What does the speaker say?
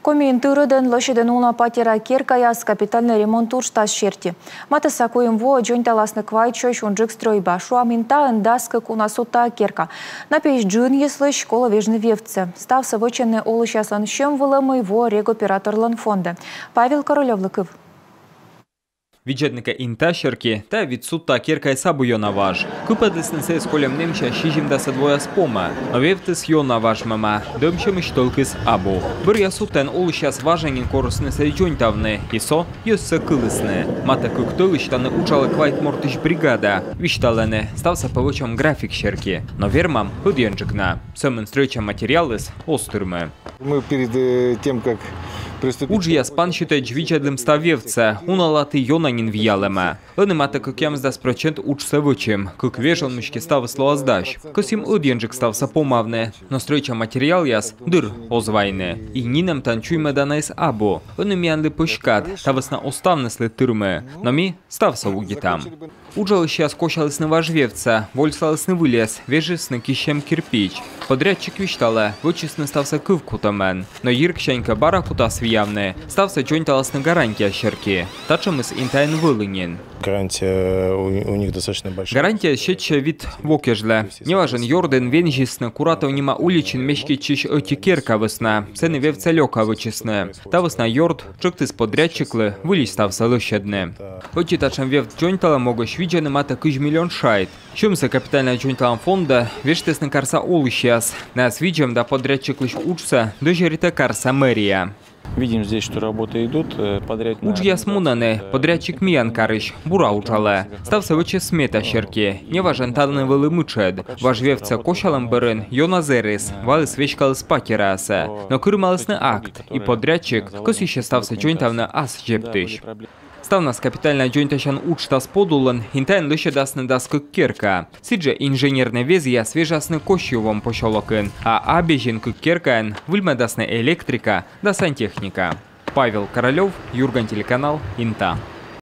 Комин тырыдын лошаден улна патера керкаяс капитальный ремонт урштас шерти. Маты сакуем во джойнталасны квайчош унжик стройба. Шуаминта эндаска кунасута керка. Напейш джин если школа вежны вевце. Став совоченный олышаслан щем вылымы во регоператорлан фонда. Павел Королевлыков. Віджедника інта шерки та відсутта керка сабу йона важ. Купадлиснеся з колем немча шижімда садвоя спома. Новевтис йона важ мама. Дымшемиш толкис абу. Бір ясутен олышас важенін коруснеся джойнтавне. Ісо йосса кылысне. Мата куктылыштаны учалы квайт мортыш бригада. Вишталене стався повочам графік шерки. Но вермам худенджикна. Сэмэн стройча материалыс остырмы. Мы перед тем, как Уджия спан считает джвичадлым ставевца, уналаты йонанин виялема. Лыны мата кукям сдас процент учся вычем, кук вежон мышки став слова сдащ. Косим уденджик стався помавне, но стройча материал яс дыр озвайне. И нинам танчуйме данайс або. Лыны мианды пышкат, тавас на оставнесли тырме, но ми стався угитам. Уджалыш яс кошалыс на важвевца, вольслалыс на вылез, вежес на кищем кирпич. Подрядчик виштала, вычесны стався кывкутамен, но иркщанька баракута явне стався джойнталасны гарантия шерки. Тачем из интайн вылынен. Гарантия у них достаточно большая. Гарантия щече вид вокежле. Неважен йорден венжисны куратов нима уличин мешки чиш отикерка весна. Цены вевца лёка вычесны. Та весна йорд чыктыс подрядчиклы вылез стався лыщедне. Оти тачем вев джойнтала могош виджены мата кыж миллион шайт. Чумся капитальная джойнталам фонда вештесны карса олыщас. Нас виджем да подрядчиклыш учся дожерита карса мэрия. Видим здесь, что работы идут. Уджия смунане, подрядчик Миян Карыш, бура учала. Стався выче смета шерки. Неважен талны вылы мычед. Важвевца кошалам берен, йона зерис, валы свечкалы спакераса. Но кырмалысны акт, и подрядчик, косище стався джойнтавны ас жептыш. Ставнас капитальная джойнташан учтас подулан, интайн лыше дасны даскы керка. Сидже инженерный везия свежасны кощевом пошолокын, а абежин керкаен выльма дасны электрика да сантехника. Павел Королев, Юрган, телеканал Инта.